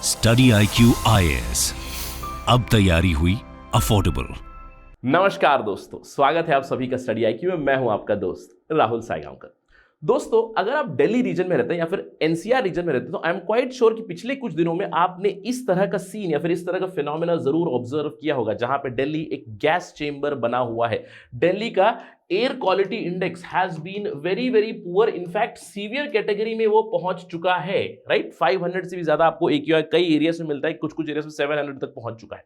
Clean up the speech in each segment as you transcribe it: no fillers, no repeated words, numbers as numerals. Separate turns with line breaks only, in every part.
Study IQ IAS, अब तैयारी हुई अफोर्डेबल।
नमस्कार दोस्तों, स्वागत है आप सभी का स्टडी IQ में। मैं हूं आपका दोस्त राहुल साईगांवकर। दोस्तों, अगर आप दिल्ली रीजन में रहते हैं या फिर NCR रीजन में रहते हैं तो आई एम क्वाइट श्योर कि पिछले कुछ दिनों में आपने इस तरह का सीन या फिर इस तरह का फिनोमेना जरूर ऑब्जर्व किया होगा, जहां पे दिल्ली एक गैस चेंबर बना हुआ है। दिल्ली का air quality index has been very very poor, in fact severe category में वो पहुंच चुका है। राइट, 500 से भी ज्यादा आपको AQI कई एरिया में मिलता है, कुछ कुछ एरिया में 700 तक पहुंच चुका है।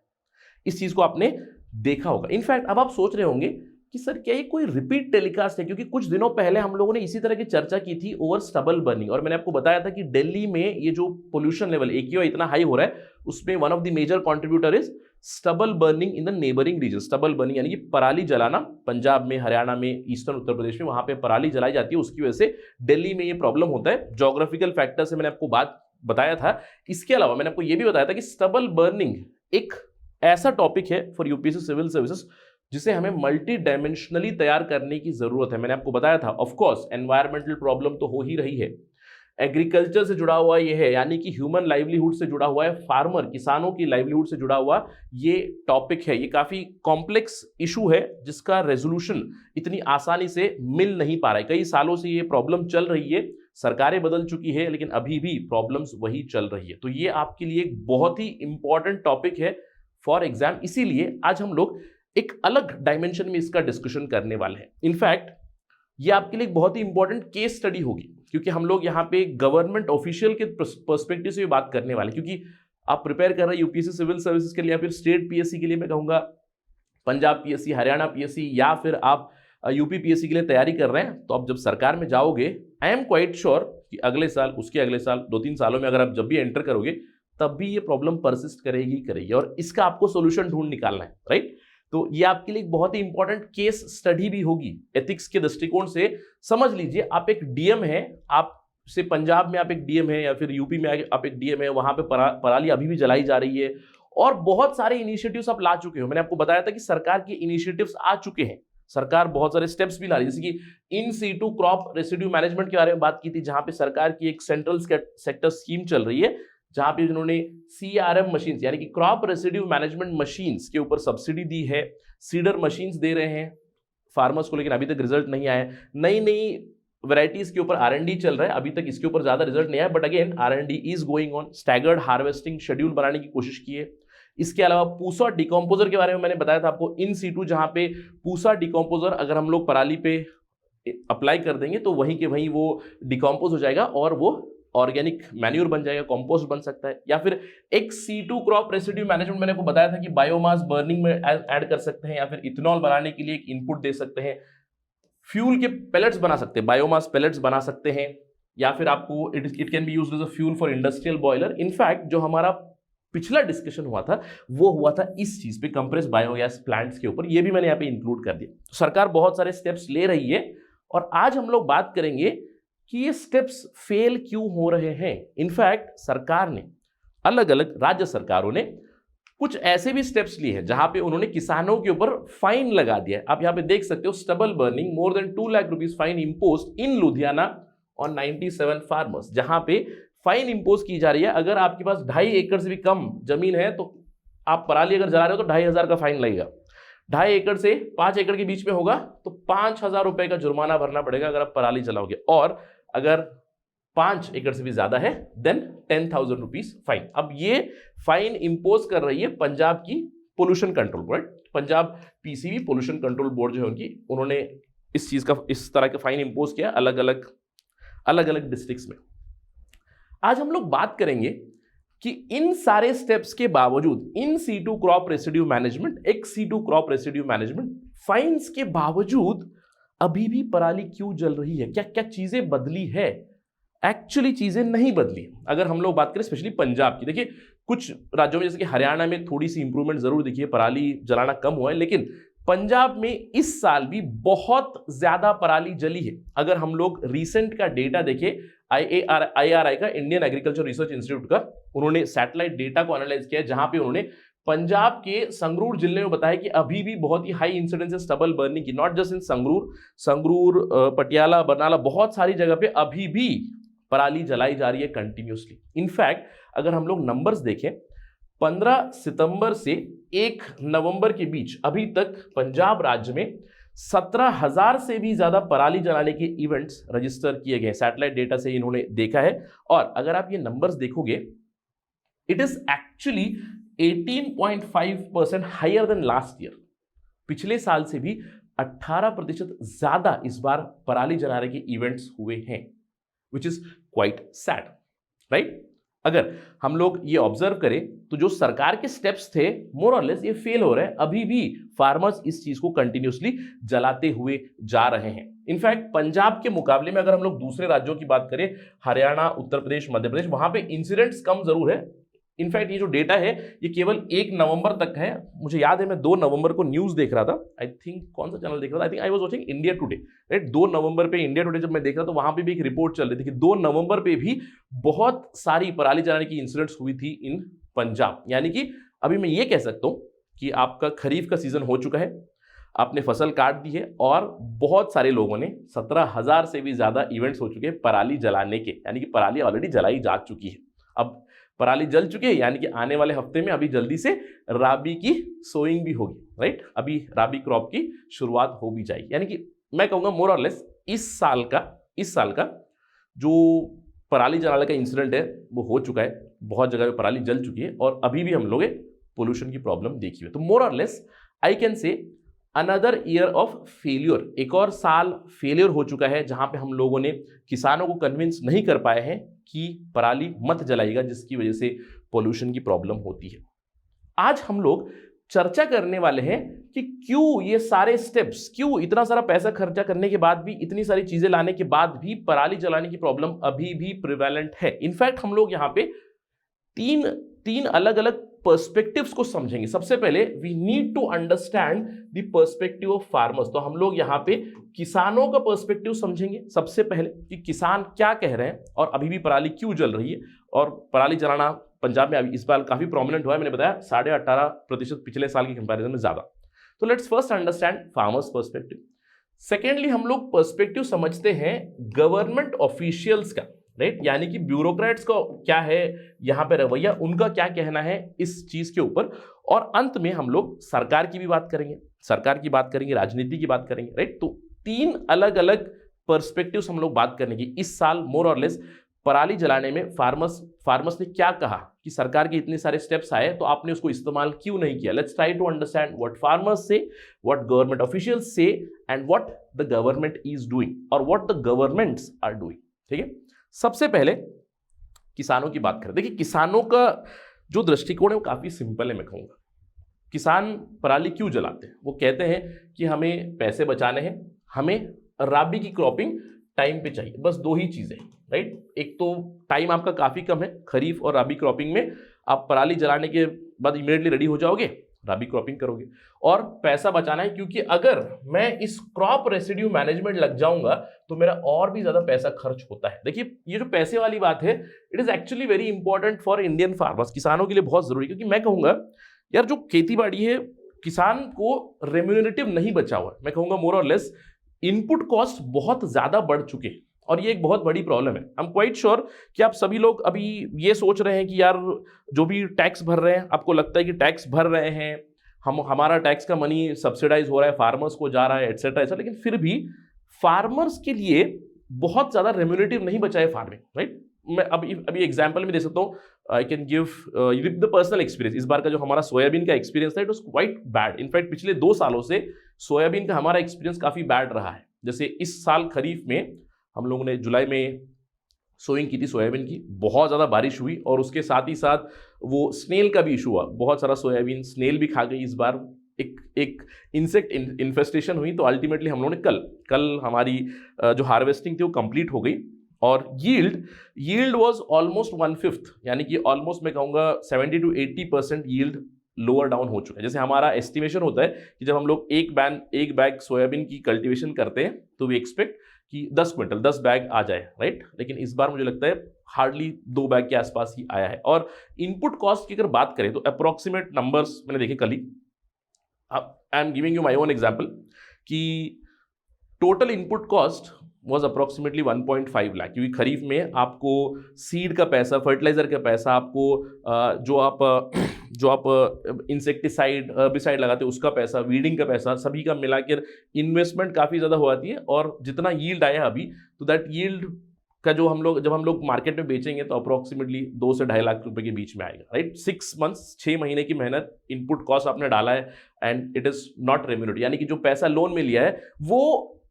इस चीज को आपने देखा होगा। इनफैक्ट अब आप सोच रहे होंगे कि सर क्या ये कोई रिपीट टेलीकास्ट है, क्योंकि कुछ दिनों पहले हम लोगों ने इसी तरह की चर्चा की थी ओवर स्टबल बर्निंग, और मैंने आपको बताया था कि दिल्ली में ये जो पोल्यूशन लेवल AQI इतना हाई हो रहा है, उसमें one of the major contributor is stubble burning in the neighbouring region. Stubble burning यानी कि पराली जलाना, पंजाब में, हरियाणा में, ईस्टर्न उत्तर प्रदेश में वहां पे पराली जलाई जाती है, उसकी वजह से दिल्ली में ये प्रॉब्लम होता है। ज्योग्राफिकल फैक्टर से मैंने आपको बात बताया था। इसके अलावा मैंने आपको ये भी बताया था कि स्टबल बर्निंग एक ऐसा टॉपिक है फॉर यूपीएससी सिविल सर्विसेज जिसे हमें मल्टी डायमेंशनली तैयार करने की जरूरत है। मैंने आपको बताया था, ऑफ कोर्स एनवायरमेंटल प्रॉब्लम तो हो ही रही है, एग्रीकल्चर से जुड़ा हुआ ये है, यानी कि ह्यूमन लाइवलीहुड से जुड़ा हुआ है, फार्मर किसानों की लाइवलीहुड से जुड़ा हुआ ये टॉपिक है। ये काफी कॉम्प्लेक्स इशू है जिसका रेजोल्यूशन इतनी आसानी से मिल नहीं पा रहा है। कई सालों से ये प्रॉब्लम चल रही है, सरकारें बदल चुकी है, लेकिन अभी भी प्रॉब्लम्स वही चल रही है। तो ये आपके लिए एक बहुत ही इंपॉर्टेंट टॉपिक है फॉर एग्जाम, इसीलिए आज हम लोग एक अलग डायमेंशन में इसका डिस्कशन करने वाले हैं। इनफैक्ट ये आपके लिए एक बहुत ही इंपॉर्टेंट केस स्टडी होगी, क्योंकि हम लोग यहाँ पे गवर्नमेंट ऑफिशियल के पर्सपेक्टिव से बात करने वाले हैं। क्योंकि आप प्रिपेयर कर रहे हैं यूपीएससी सिविल सर्विसेज के लिए या फिर स्टेट PSC के लिए, मैं कहूँगा पंजाब PSC, हरियाणा PSC, या फिर आप यूपी PSC के लिए तैयारी कर रहे हैं, तो आप जब सरकार में जाओगे, आई एम क्वाइट श्योर कि अगले साल, उसके अगले साल, 2-3 सालों में अगर आप जब भी एंटर करोगे तब भी ये प्रॉब्लम परसिस्ट करेगी, और इसका आपको सोल्यूशन ढूंढ निकालना है। राइट, तो ये आपके लिए एक बहुत ही इंपॉर्टेंट केस स्टडी भी होगी एथिक्स के दृष्टिकोण से। समझ लीजिए, आप एक DM है, आप से पंजाब में आप एक DM है, या फिर यूपी में आप एक DM है, वहां पे पराली अभी भी जलाई जा रही है, और बहुत सारे इनिशिएटिव्स आप ला चुके हो। मैंने आपको बताया था कि सरकार के इनिशिएटिव्स आ चुके हैं, सरकार बहुत सारे स्टेप्स भी ला रही है, जैसे कि in situ crop residue management के बारे में बात की थी, जहां पे सरकार की एक सेंट्रल सेक्टर स्कीम चल रही है, जहां पे उन्होंने CRM मशीन्स यानी कि क्रॉप रेसिड्यू मैनेजमेंट मशीन्स के ऊपर सब्सिडी दी है, सीडर मशीन्स दे रहे हैं फार्मर्स को, लेकिन अभी तक रिजल्ट नहीं आया। नई नई वैरायटीज के ऊपर R&D चल रहा है, अभी तक इसके ऊपर ज्यादा रिजल्ट नहीं आया, but again R&D is going on. Staggered harvesting schedule बनाने की कोशिश की है। इसके अलावा पूसा डिकम्पोजर के बारे में मैंने बताया था आपको, इन सीटू, जहां पे पूसा डिकम्पोजर अगर हम लोग पराली पे अप्लाई कर देंगे तो वहीं के वहीं वो डिकम्पोज हो जाएगा और वो ऑर्गेनिक मैन्यूर बन जाएगा, कंपोस्ट बन सकता है। या फिर एक C2 क्रॉप रेसिड्यू मैनेजमेंट, मैंने आपको बताया था कि बायोमास बर्निंग में ऐड कर सकते हैं, या फिर इथेनॉल बनाने के लिए एक इनपुट दे सकते हैं, फ्यूल के पेलेट्स बना सकते हैं, बायोमास पेलेट्स बना सकते हैं, या फिर आपको it can be used as a fuel for industrial boiler. In fact जो हमारा पिछला डिस्कशन हुआ था वो हुआ था इस चीज पे, कंप्रेस बायोगैस प्लांट्स के ऊपर, ये भी मैंने यहाँ पे इंक्लूड कर दिया। तो सरकार बहुत सारे स्टेप्स ले रही है, और आज हम लोग बात करेंगे कि ये स्टेप्स फेल क्यों हो रहे हैं। इनफैक्ट सरकार ने, अलग अलग राज्य सरकारों ने कुछ ऐसे भी स्टेप्स लिए हैं जहां पे उन्होंने किसानों के ऊपर फाइन लगा दिया है। आप यहां पे देख सकते हो, stubble burning, more than 2 lakh rupees fine imposed in Ludhiana on 97 farmers, जहां पे फाइन इम्पोज की जा रही है। अगर आपके पास 2.5 एकड़ से भी कम जमीन है तो आप पराली अगर जला रहे हो तो 2,500 का फाइन लगेगा। 2.5 एकड़ से 5 एकड़ के बीच में होगा तो 5,000 रुपए का जुर्माना भरना पड़ेगा अगर आप पराली जलाओगे, और अगर 5 एकड़ से भी ज्यादा है देन 10,000 रुपीज फाइन। अब ये फाइन इंपोज कर रही है पंजाब की pollution control board, Punjab PCB pollution control board जो है उनकी, उन्होंने इस चीज का, इस तरह का फाइन इंपोज किया अलग अलग डिस्ट्रिक्ट्स में। आज हम लोग बात करेंगे कि इन सारे स्टेप्स के बावजूद, इन C2 क्रॉप रेसिड्यू मैनेजमेंट, एक C2 crop residue management fines के बावजूद अभी भी पराली क्यों जल रही है, क्या क्या चीजें बदली है। एक्चुअली चीजें नहीं बदली। अगर हम लोग बात करें स्पेशली पंजाब की, देखिए कुछ राज्यों में जैसे कि हरियाणा में थोड़ी सी इंप्रूवमेंट जरूर दिखी है, पराली जलाना कम हुआ है, लेकिन पंजाब में इस साल भी बहुत ज्यादा पराली जली है। अगर हम लोग रिसेंट का डेटा देखें, IARI का, इंडियन एग्रीकल्चर रिसर्च इंस्टीट्यूट का, उन्होंने सैटेलाइट डेटा को एनालाइज किया, जहां पे उन्होंने पंजाब के संगरूर जिले में बताया कि अभी भी बहुत ही हाई इंसिडेंस है स्टबल बर्निंग की, not just in Sangrur, Patiala, Barnala, बहुत सारी जगह पे अभी भी पराली जलाई जा रही है कंटिन्यूसली। इनफैक्ट अगर हम लोग नंबर्स देखें, 15 सितंबर से 1 नवंबर के बीच अभी तक पंजाब राज्य में 17,000 से भी ज्यादा पराली जलाने के इवेंट्स रजिस्टर किए गए। सैटेलाइट डेटा से इन्होंने देखा है। और अगर आप ये नंबर्स देखोगे, it is actually 18.5% higher than last year. पिछले साल से भी 18% ज्यादा इस बार पराली जलाने के इवेंट्स हुए हैं, which is quite sad, right. अगर हम लोग ये ऑब्जर्व करें तो जो सरकार के स्टेप्स थे मोर और लेस ये फेल हो रहे हैं। अभी भी फार्मर्स इस चीज को कंटिन्यूसली जलाते हुए जा रहे हैं। इनफैक्ट पंजाब के मुकाबले में अगर हम लोग दूसरे राज्यों की बात करें, हरियाणा, उत्तर प्रदेश, मध्य प्रदेश, वहां पे इंसिडेंट्स कम जरूर है। इनफैक्ट ये जो डेटा है ये केवल 1 नवंबर तक है। मुझे याद है मैं 2 नवंबर को न्यूज देख रहा था, आई थिंक कौन सा चैनल देख रहा था, I think I was watching India today, right. 2 नवंबर पे इंडिया टुडे जब मैं देख रहा था तो वहां पे भी एक रिपोर्ट चल रही थी कि 2 नवंबर पे भी बहुत सारी पराली जलाने की इंसिडेंट्स हुई थी इन पंजाब। यानी कि अभी मैं ये कह सकता हूं कि आपका खरीफ का सीजन हो चुका है, आपने फसल काट दी है और बहुत सारे लोगों ने 17,000 से भी ज्यादा इवेंट्स हो चुके हैं पराली जलाने के, यानी कि पराली ऑलरेडी जलाई जा चुकी है। अब पराली जल चुकी है, यानी कि आने वाले हफ्ते में अभी जल्दी से राबी की सोइंग भी होगी, राइट। अभी राबी क्रॉप की शुरुआत हो भी जाएगी। यानी कि मैं कहूंगा मोर और लेस इस साल का जो पराली जलाने का इंसिडेंट है वो हो चुका है। बहुत जगह पे पराली जल चुकी है और अभी भी हम लोग पोल्यूशन की प्रॉब्लम देखी हुई है। तो मोर or less I can say another year of failure, एक और साल फेलियर हो चुका है जहां पे हम लोगों ने किसानों को कन्विंस नहीं कर पाए हैं कि पराली मत जलाइएगा, जिसकी वजह से पोल्यूशन की प्रॉब्लम होती है। आज हम लोग चर्चा करने वाले हैं कि क्यों ये सारे स्टेप्स, क्यों इतना सारा पैसा खर्चा करने के बाद भी, इतनी सारी चीजें लाने के बाद भी पराली जलाने की प्रॉब्लम अभी भी प्रिवेलेंट है। इनफैक्ट हम लोग यहाँ पे तीन अलग अलग पर्सपेक्टिव्स को समझेंगे। सबसे पहले we need to understand the perspective of farmers. तो हम लोग यहाँ पे किसानों का पर्सपेक्टिव समझेंगे सबसे पहले कि किसान क्या कह रहे हैं और अभी भी पराली क्यों जल रही है। और पराली जलाना पंजाब में इस बार काफी प्रोमिनेंट हुआ है, मैंने बताया 18.5% पिछले साल की कंपैरिजन में ज्यादा। तो let's first understand farmers perspective. Secondly हम लोग पर्सपेक्टिव समझते हैं गवर्नमेंट ऑफिशियल्स का, राइट, यानी कि ब्यूरोक्रेट्स का क्या है यहां पे रवैया, उनका क्या कहना है इस चीज के ऊपर। और अंत में हम लोग सरकार की भी बात करेंगे, राजनीति की बात करेंगे, राइट। तो 3 अलग अलग पर्सपेक्टिव्स हम लोग बात करने की। इस साल मोर और लेस पराली जलाने में फार्मर्स ने क्या कहा कि सरकार के इतने सारे स्टेप्स आए तो आपने उसको इस्तेमाल क्यों नहीं किया। Let's try to understand what farmers से, व्हाट गवर्नमेंट ऑफिशियल्स से and what the government is doing और what the governments are doing. ठीक है, सबसे पहले किसानों की बात करें। देखिए, किसानों का जो दृष्टिकोण है वो काफी सिंपल है। मैं कहूंगा किसान पराली क्यों जलाते हैं, वो कहते हैं कि हमें पैसे बचाने हैं, हमें राबी की क्रॉपिंग टाइम पे चाहिए। बस 2 ही चीजें, राइट। एक तो टाइम आपका काफी कम है, खरीफ और राबी क्रॉपिंग में आप पराली जलाने के बाद इमीडिएटली रेडी हो जाओगे, राबी क्रॉपिंग करोगे। और पैसा बचाना है, क्योंकि अगर मैं इस क्रॉप रेसिड्यू मैनेजमेंट लग जाऊंगा तो मेरा और भी ज्यादा पैसा खर्च होता है। देखिए, ये जो पैसे वाली बात है, it is actually very important for Indian farmers. किसानों के लिए बहुत जरूरी, क्योंकि मैं कहूंगा यार जो खेती बाड़ी है, किसान को रेम्यूनरेटिव नहीं बचा हुआ है। मैं कहूंगा मोर और लेस इनपुट कॉस्ट बहुत ज्यादा बढ़ चुके हैं और ये एक बहुत बड़ी प्रॉब्लम है। आई एम क्वाइट श्योर कि आप सभी लोग अभी ये सोच रहे हैं कि यार जो भी टैक्स भर रहे हैं, आपको लगता है कि टैक्स भर रहे हैं, हमारा टैक्स का मनी सब्सिडाइज हो रहा है, फार्मर्स को जा रहा है, एटसेट्रा ऐसा, लेकिन फिर भी फार्मर्स के लिए बहुत ज्यादा रेम्यूनरेटिव नहीं बचा है फार्मिंग, राइट। मैं अभी एग्जांपल में दे सकता हूँ, I can give the personal experience. इस बार का जो हमारा सोयाबीन का एक्सपीरियंस था, it was quite bad. In fact पिछले 2 सालों से सोयाबीन का हमारा एक्सपीरियंस काफी बैड रहा है। जैसे इस साल खरीफ में हम लोगों ने जुलाई में सोइंग की थी सोयाबीन की, बहुत ज़्यादा बारिश हुई और उसके साथ ही साथ वो स्नेल का भी इशू हुआ। बहुत सारा सोयाबीन स्नेल भी खा गई इस बार, एक इंसेक्ट इन्फेस्टेशन हुई। तो अल्टीमेटली हम लोगों ने कल हमारी जो हार्वेस्टिंग थी वो कंप्लीट हो गई और यील्ड वाज ऑलमोस्ट 1/5, यानी कि ऑलमोस्ट मैं कहूँगा 70 to 80% यील्ड लोअर डाउन हो चुका है। जैसे हमारा एस्टिमेशन होता है कि जब हम लोग एक बैग सोयाबीन की कल्टीवेशन करते हैं तो वी एक्सपेक्ट कि 10 क्विंटल 10 बैग आ जाए, राइट। लेकिन इस बार मुझे लगता है हार्डली 2 बैग के आसपास ही आया है। और इनपुट कॉस्ट की अगर बात करें तो अप्रोक्सीमेट नंबर्स मैंने देखे कल ही। I am giving you my own example कि total input cost was approximately 1.5 lakh, क्योंकि खरीफ में आपको सीड का पैसा, फर्टिलाइजर का पैसा, आपको जो आप इंसेक्टिसाइड हर्बिसाइड लगाते हो उसका पैसा, वीडिंग का पैसा, सभी का मिलाकर इन्वेस्टमेंट काफ़ी ज़्यादा हो जाती है। और जितना यील्ड आया अभी, तो दैट यील्ड का जब हम लोग मार्केट में बेचेंगे तो अप्रोक्सीमेटली 2 से 2.5 लाख रुपए के बीच में आएगा, राइट। 6 मंथ्स, 6 महीने की मेहनत, इनपुट कॉस्ट आपने डाला है एंड इट इज नॉट रेम्यूनरेटेड, यानी कि जो पैसा लोन में लिया है वो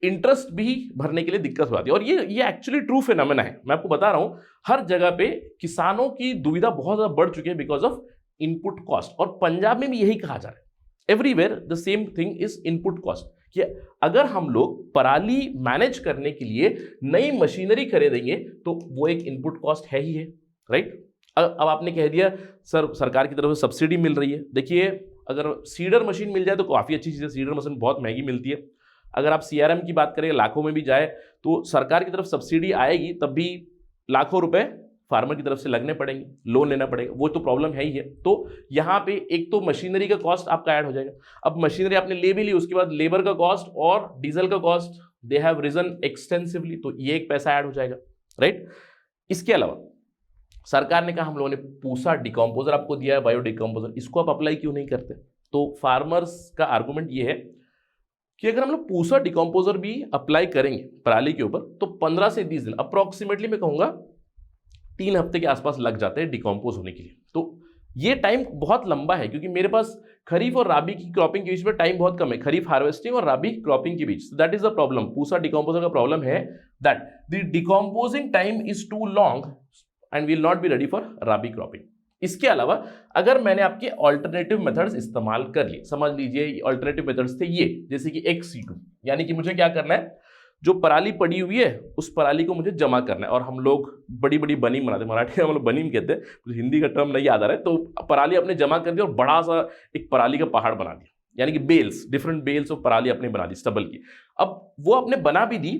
इंटरेस्ट भी भरने के लिए दिक्कत हो जाती है। और ये एक्चुअली ट्रू फिनोमेना है, मैं आपको बता रहा हूं। हर जगह पे किसानों की दुविधा बहुत ज्यादा बढ़ चुकी है बिकॉज ऑफ इनपुट कॉस्ट, और पंजाब में भी यही कहा जा रहा है। Everywhere the same thing is input cost, कि अगर हम लोग पराली मैनेज करने के लिए नई मशीनरी खरीदेंगे तो वो एक इनपुट कॉस्ट है ही है, राइट। अब आपने कह दिया सर सरकार की तरफ से सब्सिडी मिल रही है। देखिए, अगर सीडर मशीन मिल जाए तो काफ़ी अच्छी चीज़ है, सीडर मशीन बहुत महंगी मिलती है। अगर आप CRM की बात करें, लाखों में भी जाए तो सरकार की तरफ सब्सिडी आएगी तब भी लाखों रुपए फार्मर की तरफ से लगने पड़ेंगे, लोन लेना पड़ेगा, वो तो प्रॉब्लम है ही है। तो यहाँ पे एक तो मशीनरी का कॉस्ट आपका ऐड हो जाएगा। अब मशीनरी आपने ले भी ली, उसके बाद लेबर का कॉस्ट और डीजल का cost they have risen extensively, तो ये एक पैसा ऐड हो जाएगा, राइट। इसके अलावा सरकार ने कहा हम लोगों ने पूसा डिकम्पोजर आपको दिया है, बायो डिकम्पोजर, इसको आप अप्लाई क्यों नहीं करते? तो फार्मर्स का आर्गूमेंट ये है कि अगर हम लोग पूसा डिकम्पोजर भी अप्लाई करेंगे पराली के ऊपर तो 15 से 20 दिन, अप्रोक्सीमेटली मैं कहूँगा 3 हफ्ते के आसपास लग जाते हैं डिकम्पोज होने के लिए। तो ये टाइम बहुत लंबा है, क्योंकि मेरे पास खरीफ और राबी की क्रॉपिंग के बीच में टाइम बहुत कम है, खरीफ हार्वेस्टिंग और राबी क्रॉपिंग के बीच। That is the problem. Pusa decomposer का प्रॉब्लम है that the decomposing time is too long and will not be ready for rabi cropping. इसके अलावा अगर मैंने आपके ऑल्टरनेटिव मेथड्स इस्तेमाल कर लिए, समझ लीजिए ऑल्टरनेटिव मेथड्स थे ये, जैसे कि XC2, यानी कि मुझे क्या करना है, जो पराली पड़ी हुई है उस पराली को मुझे जमा करना है। और हम लोग बड़ी बड़ी बनीम बनाते हैं, मराठी में हम लोग बनीम कहते हैं, तो हिंदी का टर्म नहीं याद आ रहा है। तो पराली अपने जमा कर दिया और बड़ा सा एक पराली का पहाड़ बना दिया, यानी कि बेल्स, डिफरेंट बेल्स ऑफ पराली अपने बना दी स्टबल की। अब वो अपने बना भी दी,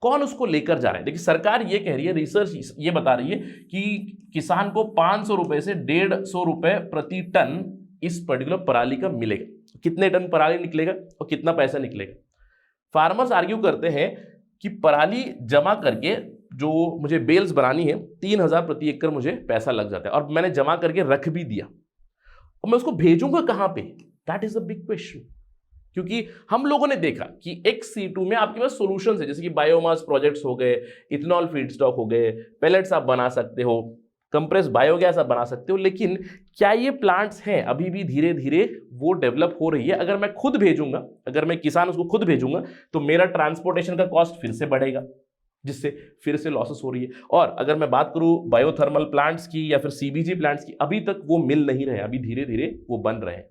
कौन उसको लेकर जा रहा है? देखिए, सरकार ये कह रही है, रिसर्च ये बता रही है कि किसान को 500 रुपए से 150 रुपए प्रति टन इस पर्टिकुलर पराली का मिलेगा। कितने टन पराली निकलेगा और कितना पैसा निकलेगा? फार्मर्स आर्ग्यू करते हैं कि पराली जमा करके जो मुझे बेल्स बनानी है 3000 प्रति एकड़ मुझे पैसा लग जाता है, और मैंने जमा करके रख भी दिया, और मैं उसको भेजूंगा कहां पे? That is a big question. क्योंकि हम लोगों ने देखा कि XC2 में आपके पास सॉल्यूशंस है, जैसे कि बायोमास प्रोजेक्ट्स हो गए, इथेनॉल फीडस्टॉक हो गए, पेलेट्स आप बना सकते हो, कंप्रेस बायोगैस आप बना सकते हो, लेकिन क्या ये प्लांट्स हैं? अभी भी धीरे धीरे वो डेवलप हो रही है। अगर मैं खुद भेजूंगा, अगर मैं किसान उसको खुद भेजूंगा तो मेरा ट्रांसपोर्टेशन का कॉस्ट फिर से बढ़ेगा, जिससे फिर से लॉसेस हो रही है। और अगर मैं बात करूं बायोथर्मल प्लांट्स की या फिर CBG प्लांट्स की, अभी तक वो मिल नहीं रहे, अभी धीरे धीरे वो बन रहे हैं।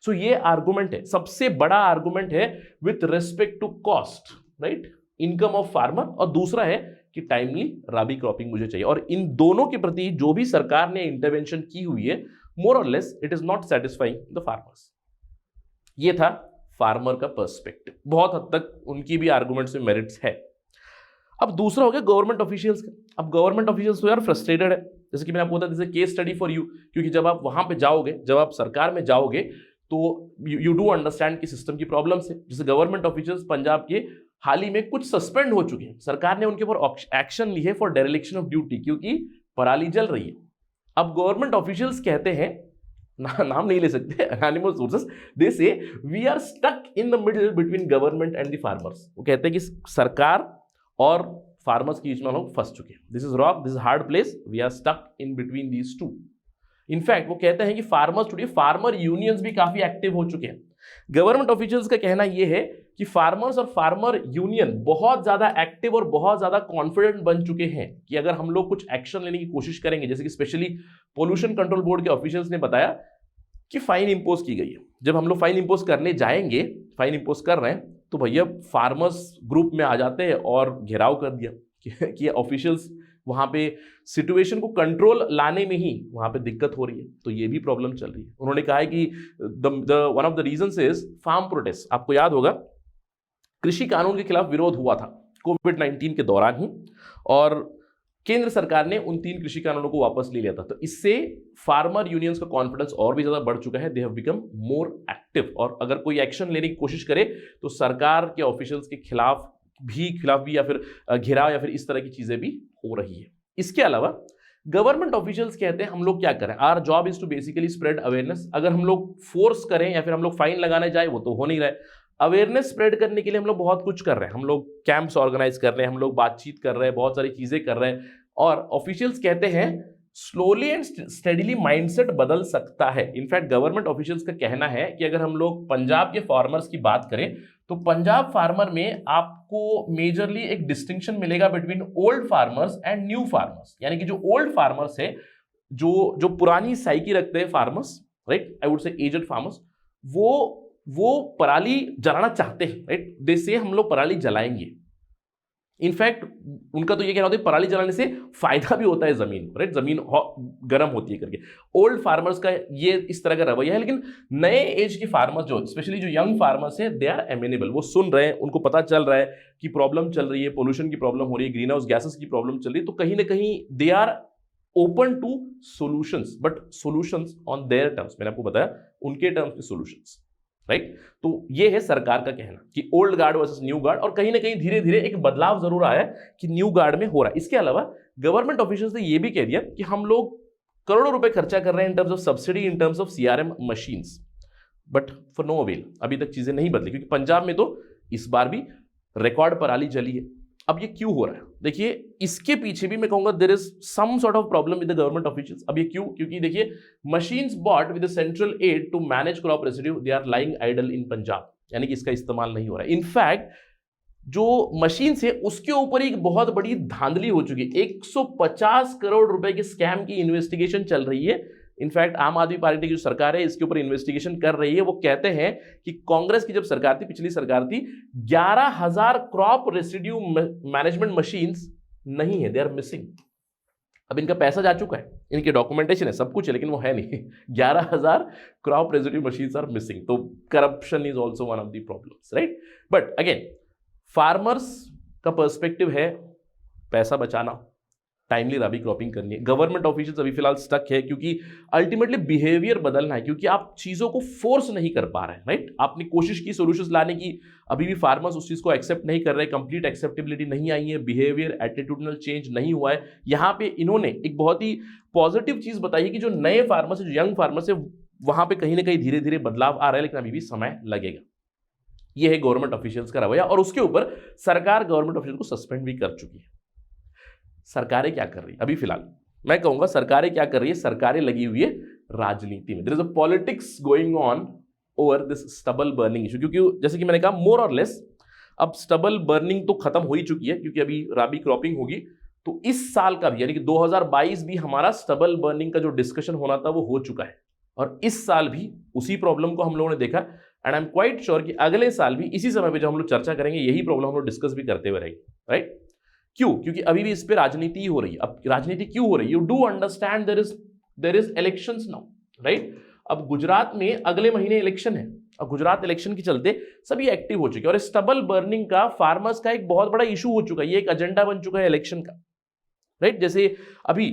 सो ये आर्गुमेंट है, सबसे बड़ा आर्गुमेंट है with respect to cost, right, income of farmer, और दूसरा है कि टाइमली राबी क्रॉपिंग मुझे चाहिए। और इन दोनों के प्रति जो भी सरकार ने इंटरवेंशन की हुई है, मोर or less it is not satisfying the farmers. ये था फार्मर का पर्सपेक्टिव। बहुत हद तक उनकी भी आर्गुमेंट्स में मेरिट्स है। अब दूसरा हो गया गवर्नमेंट ऑफिशियल्स का। अब गवर्नमेंट ऑफिशियल्स तो यार फ्रस्ट्रेटेड है, जैसे कि मैंने आपको बताया, जैसे केस स्टडी फॉर यू, क्योंकि जब आप वहां पे जाओगे, जब आप सरकार में जाओगे तो यू डू अंडरस्टैंड कि सिस्टम की प्रॉब्लम है। जैसे गवर्नमेंट ऑफिशियल्स पंजाब के हाल ही में कुछ सस्पेंड हो चुके हैं, सरकार ने उनके ऊपर एक्शन ली है फॉर डेरिलेक्शन ऑफ ड्यूटी, क्योंकि पराली जल रही है। अब गवर्नमेंट ऑफिशियल्स कहते हैं, नाम नहीं ले सकते, animal sources, they say we are stuck in the middle between government and the farmers. वो कहते हैं कि सरकार और फार्मर्स के बीच में हम लोग फंस चुके हैं। This is rock, this is hard place, we are stuck in between these two. In fact वो कहते हैं कि फार्मर्स टुडे, फार्मर यूनियंस भी काफी एक्टिव हो चुके हैं। गवर्नमेंट ऑफिशियल्स का कहना यह है कि फार्मर्स और फार्मर यूनियन बहुत ज्यादा एक्टिव और बहुत ज्यादा कॉन्फिडेंट बन चुके हैं कि अगर हम लोग कुछ एक्शन लेने की कोशिश करेंगे, जैसे कि स्पेशली पोल्यूशन कंट्रोल बोर्ड के ऑफिशियल्स ने बताया कि फाइन इंपोज की गई है। जब हम लोग फाइन इंपोज करने जाएंगे, फाइन इंपोज कर रहे हैं, तो भैया फार्मर्स ग्रुप में आ जाते हैं और घेराव कर दिया कि ऑफिशियल्स वहां पे सिचुएशन को कंट्रोल लाने में ही वहां पे दिक्कत हो रही है। तो ये भी प्रॉब्लम चल रही है। उन्होंने कहा है कि one of the reasons is farm protest. आपको याद होगा कृषि कानून के खिलाफ विरोध हुआ था कोविड-19 के दौरान ही, और केंद्र सरकार ने उन 3 कृषि कानूनों को वापस ले लिया था। तो इससे फार्मर यूनियंस का कॉन्फिडेंस और भी ज्यादा बढ़ चुका है, they have become more active. और अगर कोई एक्शन लेने की कोशिश करे तो सरकार के ऑफिशियल्स के खिलाफ भी खिलाफ भी या फिर घेराव या फिर इस तरह की चीजें भी हो रही है। इसके अलावा गवर्नमेंट ऑफिशियल्स कहते हैं हम लोग क्या करें, our job is to basically spread awareness. अगर हम लोग फोर्स करें या फिर हम लोग फाइन लगाने जाए वो तो हो नहीं रहा है। अवेयरनेस स्प्रेड करने के लिए हम लोग बहुत कुछ कर रहे हैं, हम लोग कैंप्स ऑर्गेनाइज कर रहे हैं, हम लोग बातचीत कर रहे हैं, बहुत सारी चीजें कर रहे हैं। और ऑफिशियल्स कहते हैं स्लोली एंड स्टेडीली माइंडसेट बदल सकता है। इनफैक्ट गवर्नमेंट ऑफिशियल्स का कहना है कि अगर हम लोग पंजाब के फार्मर्स की बात करें तो पंजाब फार्मर में आपको मेजरली एक डिस्टिंक्शन मिलेगा between old farmers and new farmers. यानी कि जो ओल्ड फार्मर्स है, जो पुरानी साइकी रखते हैं farmers, right, I would say aged farmers, वो पराली जलाना चाहते हैं, राइट, दे से हम लोग पराली जलाएंगे। इनफैक्ट उनका तो ये कहना होता है पराली जलाने से फायदा भी होता है जमीन, राइट, जमीन गर्म होती है करके। ओल्ड फार्मर्स का ये इस तरह का रवैया है। लेकिन नए एज के फार्मर्स जो स्पेशली जो यंग फार्मर्स हैं, दे आर एमेनेबल, वो सुन रहे हैं, उनको पता चल रहा है कि प्रॉब्लम चल रही है, पोल्यूशन की प्रॉब्लम हो रही है, ग्रीन हाउस गैसेस की प्रॉब्लम चल रही है, तो कहीं ना कहीं they are open to solutions, but solutions on their terms. मैंने आपको बताया उनके टर्म्स के सॉल्यूशंस, राइट। तो ये है सरकार का कहना कि old guard versus new guard, और कहीं ना कहीं धीरे धीरे एक बदलाव जरूर आया है कि न्यू गार्ड में हो रहा है। इसके अलावा गवर्नमेंट ऑफिशियल्स ने यह भी कह दिया कि हम लोग करोड़ों रुपए खर्चा कर रहे हैं in terms of subsidy, in terms of CRM machines, but for no avail. अभी तक चीजें नहीं बदली, क्योंकि पंजाब में तो इस बार भी रिकॉर्ड पराली जली है। अब ये क्यों हो रहा है? देखिए, इसके पीछे भी मैं कहूंगा there is some sort of problem with the government officials. अब ये क्यों? क्योंकि देखिए, machines bought with the central aid to manage crop residue, they are lying idle in Punjab, यानी कि इसका इस्तेमाल नहीं हो रहा है। इनफैक्ट जो मशीन्स है उसके ऊपर एक बहुत बड़ी धांधली हो चुकी है। 150 करोड़ रुपए के स्कैम की इन्वेस्टिगेशन चल रही है। इनफैक्ट आम आदमी पार्टी की जो सरकार है इसके ऊपर इन्वेस्टिगेशन कर रही है। वो कहते हैं कि कांग्रेस की जब सरकार थी, पिछली सरकार थी, 11,000 क्रॉप रेसिड्यू मैनेजमेंट मशीन्स नहीं है, दे आर मिसिंग। अब इनका पैसा जा चुका है, इनके डॉक्यूमेंटेशन है, सब कुछ है, लेकिन वो है नहीं। 11,000 crop residue machines are missing. तो corruption is also one of the problems, right. But again, farmers का पर्सपेक्टिव है पैसा बचाना, टाइमली रबी क्रॉपिंग करनी है। गवर्नमेंट ऑफिशियल्स अभी फिलहाल स्टक है क्योंकि अल्टीमेटली बिहेवियर बदलना है, क्योंकि आप चीजों को फोर्स नहीं कर पा रहे हैं, राइट। आपने कोशिश की सॉल्यूशंस लाने की, अभी भी फार्मर्स उस चीज को एक्सेप्ट नहीं कर रहे, कंप्लीट एक्सेप्टेबिलिटी नहीं आई है, बिहेवियर एटीट्यूडनल चेंज नहीं हुआ है। यहां पे इन्होंने एक बहुत ही पॉजिटिव चीज बताई है कि जो नए फार्मर्स है, जो यंग फार्मर्स है, वहां पे कहीं ना कहीं धीरे धीरे बदलाव आ रहा है, लेकिन अभी भी समय लगेगा। यह है गवर्नमेंट ऑफिशियल्स का रवैया, और उसके ऊपर सरकार गवर्नमेंट ऑफिशियल को सस्पेंड भी कर चुकी है। सरकारें क्या कर रही है अभी फिलहाल? मैं कहूंगा सरकारें क्या कर रही है, सरकारें लगी हुई है राजनीति में। There is a politics going on over this stubble burning issue, क्योंकि जैसे कि मैंने कहा मोर और लेस अब स्टबल बर्निंग तो खत्म हो ही चुकी है, क्योंकि अभी राबी क्रॉपिंग होगी। तो इस साल का भी, यानी कि 2022 भी हमारा स्टबल बर्निंग का जो डिस्कशन होना था वो हो चुका है, और इस साल भी उसी प्रॉब्लम को हम लोगों ने देखा। And I am quite sure कि अगले साल भी इसी समय पे जब हम लोग चर्चा करेंगे, यही प्रॉब्लम हम लोग डिस्कस भी करते हुए रहेंगे, राइट। क्यों? क्योंकि अभी भी इस पे राजनीति ही हो रही है। अब राजनीति क्यों हो रही है? You do understand there is elections now, right. अब गुजरात में अगले महीने इलेक्शन है, और गुजरात इलेक्शन के चलते सभी एक्टिव हो चुके हैं, और स्टबल बर्निंग का फार्मर्स का एक बहुत बड़ा इशू हो चुका है, ये एक एजेंडा बन चुका है इलेक्शन का, राइट। जैसे अभी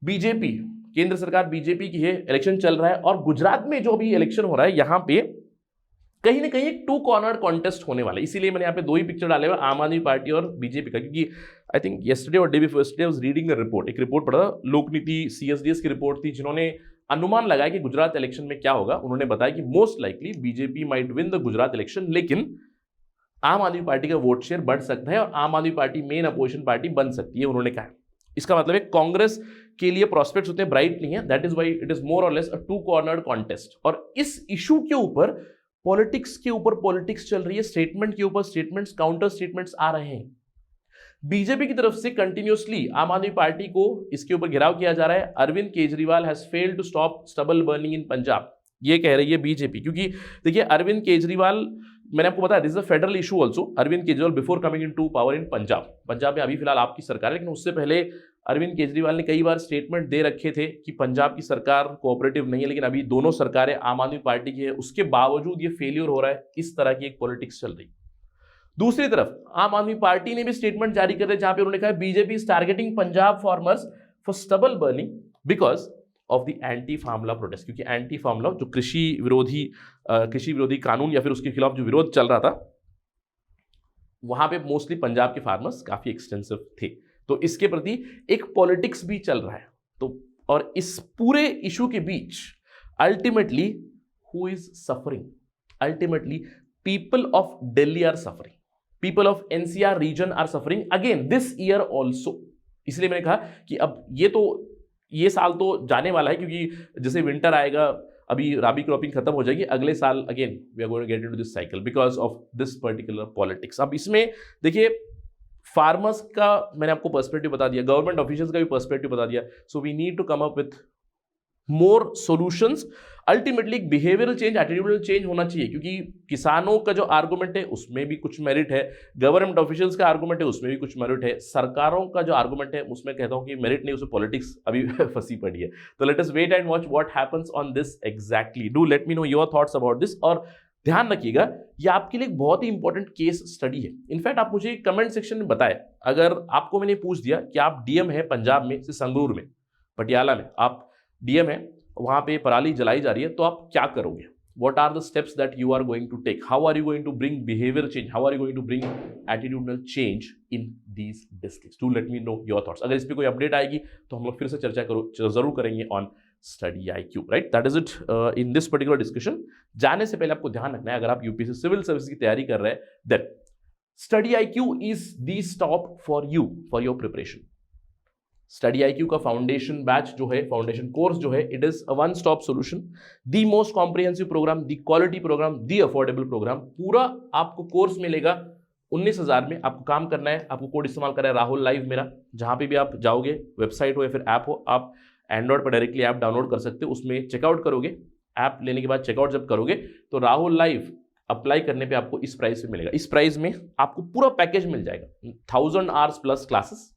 बीजेपी, केंद्र सरकार बीजेपी की है, इलेक्शन चल रहा है, और गुजरात में जो अभी इलेक्शन हो रहा है, यहां पे कहीं ना कहीं एक टू कॉर्नर कॉन्टेस्ट होने वाला है। इसीलिए मैंने यहाँ पे दो ही पिक्चर डाले हुए, आम आदमी पार्टी और बीजेपी का, क्योंकि आई थिंक येस्टरडे और day before yesterday I was reading a report, एक रिपोर्ट पढ़ा, लोकनीति सीएसडीएस की रिपोर्ट थी, जिन्होंने अनुमान लगाया कि गुजरात इलेक्शन में क्या होगा। उन्होंने बताया कि most likely BJP might win the Gujarat election, लेकिन आम आदमी पार्टी का वोट शेयर बढ़ सकता है और आम आदमी पार्टी मेन अपोजिशन पार्टी बन सकती है, उन्होंने कहा। इसका मतलब है कांग्रेस के लिए प्रोस्पेक्ट्स उतने ब्राइट नहीं है, that is why it is more or less a two cornered contest. और इस इशू के ऊपर, पॉलिटिक्स के ऊपर पॉलिटिक्स चल रही है, स्टेटमेंट के ऊपर स्टेटमेंट्स, काउंटर स्टेटमेंट्स आ रहे हैं। बीजेपी की तरफ से कंटिन्यूअसली आम आदमी पार्टी को इसके ऊपर घेराव किया जा रहा है। Arvind Kejriwal has failed to stop stubble burning in Punjab, ये कह रही है बीजेपी। क्योंकि देखिए, अरविंद केजरीवाल, मैंने आपको बताया this is a federal issue also. Arvind Kejriwal before coming into power in Punjab में अभी फिलहाल आपकी सरकार है, लेकिन उससे पहले अरविंद केजरीवाल ने कई बार स्टेटमेंट दे रखे थे कि पंजाब की सरकार कोऑपरेटिव नहीं है, लेकिन अभी दोनों सरकारें आम आदमी पार्टी की है, उसके बावजूद ये फेलियर हो रहा है। इस तरह की एक पॉलिटिक्स चल रही। दूसरी तरफ आम आदमी पार्टी ने भी स्टेटमेंट जारी कर रहे, जहां पे उन्होंने कहा BJP is targeting Punjab farmers for stubble burning because of the anti farm law protest, क्योंकि एंटी फार्म लॉ जो कृषि विरोधी कानून या फिर उसके खिलाफ जो विरोध चल रहा था, वहाँ पे मोस्टली पंजाब के फार्मर्स काफ़ी एक्सटेंसिव थे, तो इसके प्रति एक पॉलिटिक्स भी चल रहा है। तो और इस पूरे इशू के बीच ultimately who is suffering? Ultimately people of Delhi are suffering, people of NCR region are suffering again this year also. इसलिए मैंने कहा कि अब ये साल तो जाने वाला है, क्योंकि जैसे विंटर आएगा, अभी राबी क्रॉपिंग खत्म हो जाएगी, अगले साल again we are going to get into this cycle because of this particular politics. अब इसमें देखिए, फार्मर्स का मैंने आपको पर्सपेक्टिव बता दिया, गवर्नमेंट ऑफिशियल्स का भी पर्सपेक्टिव बता दिया, so we need to come up with more solutions. Ultimately एक बिहेवियरल चेंज, एटीट्यूडल चेंज होना चाहिए, क्योंकि किसानों का जो आर्गुमेंट है उसमें भी कुछ मेरिट है, गवर्नमेंट ऑफिशियल्स का आर्गुमेंट है उसमें भी कुछ मेरिट है, सरकारों का जो आर्गुमेंट है उसमें कहता हूं कि मेरिट नहीं, उसमें पॉलिटिक्स अभी फंसी पड़ी है। तो let us wait and watch what happens on this exactly. Do let me know your thoughts about this. और ध्यान रखिएगा, ये आपके लिए एक बहुत ही इंपॉर्टेंट केस स्टडी है। इनफैक्ट आप मुझे कमेंट सेक्शन में बताएं, अगर आपको मैंने पूछ दिया कि आप डीएम है पंजाब में, संगरूर में, पटियाला में आप डीएम है, वहां पे पराली जलाई जा रही है, तो आप क्या करोगे? What are the steps that you are going to take? How are you going to bring behavior change? How are you going to bring attitudinal change in these districts? Do let me know your thoughts. अगर इस पे कोई update आएगी तो हम लोग फिर से चर्चा जरूर करेंगे on study IQ, right? That is it in this particular discussion. जाने से पहले आपको ध्यान रखना है, अगर आप यूपीएससी सिविल सर्विस की तैयारी कर रहे हैं, then study IQ is the stop for you for your preparation. Study IQ का फाउंडेशन बैच जो है, फाउंडेशन कोर्स जो है, it is a one stop solution, the most comprehensive programme, the quality programme, the affordable programme. पूरा आपको course मिलेगा 19,000 में। आपको काम करना है, आपको कोड इस्तेमाल करना है राहुल लाइव मेरा, जहां पे भी आप जाओगे, वेबसाइट हो या फिर ऐप हो, आप एंड्रॉइड पर डायरेक्टली ऐप डाउनलोड कर सकते हो, उसमें चेकआउट करोगे, ऐप लेने के बाद चेकआउट जब करोगे तो राहुल लाइव अप्लाई करने पे आपको इस प्राइस पे मिलेगा। इस प्राइस में आपको पूरा पैकेज मिल जाएगा, 1000 hours plus classes,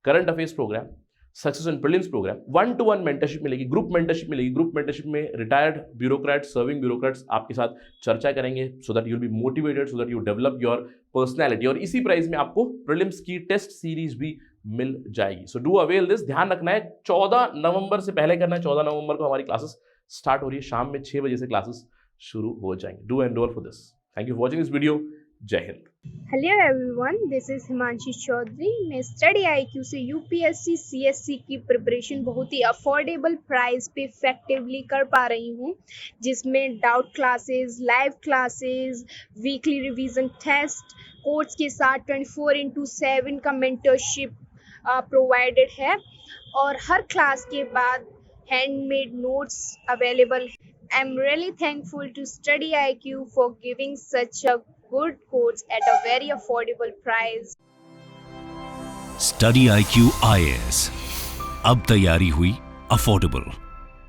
current affairs programme, success and prelims programme, 1-to-1 mentorship मिलेगी, ग्रुप मेंटरशिप मिलेगी। ग्रुप मेंटरशिप में रिटायर्ड ब्यूरोक्रेट्स, सर्विंग ब्यूरोक्रेट्स आपके साथ चर्चा करेंगे, so that you will be motivated, so that you develop your personality. और इसी price में आपको प्रीलिम्स की टेस्ट सीरीज भी मिल जाएगी। So do avail this. ध्यान रखना है, 14 नवंबर से पहले करना है। 14 नवंबर को हमारी क्लासेस स्टार्ट हो रही है, शाम में 6 बजे से क्लासेस शुरू हो जाएंगे। Do enroll for this. Thank you for watching this video. जय हिंद।
Hello everyone, this is Himanshi Chaudhary. मैं स्टडी IQ से यूपीएससी CSC की प्रिपरेशन बहुत ही अफोर्डेबल प्राइस पे इफेक्टिवली कर पा रही हूँ, जिसमें doubt classes, live classes, weekly revision test, course के साथ 24/7 का मेंटरशिप प्रोवाइडेड है, और हर क्लास के बाद हैंडमेड नोट्स अवेलेबल है। I am really thankful to study IQ for giving such a good course at a very affordable price.
Study IQ IAS, अब तैयारी हुई अफोर्डेबल।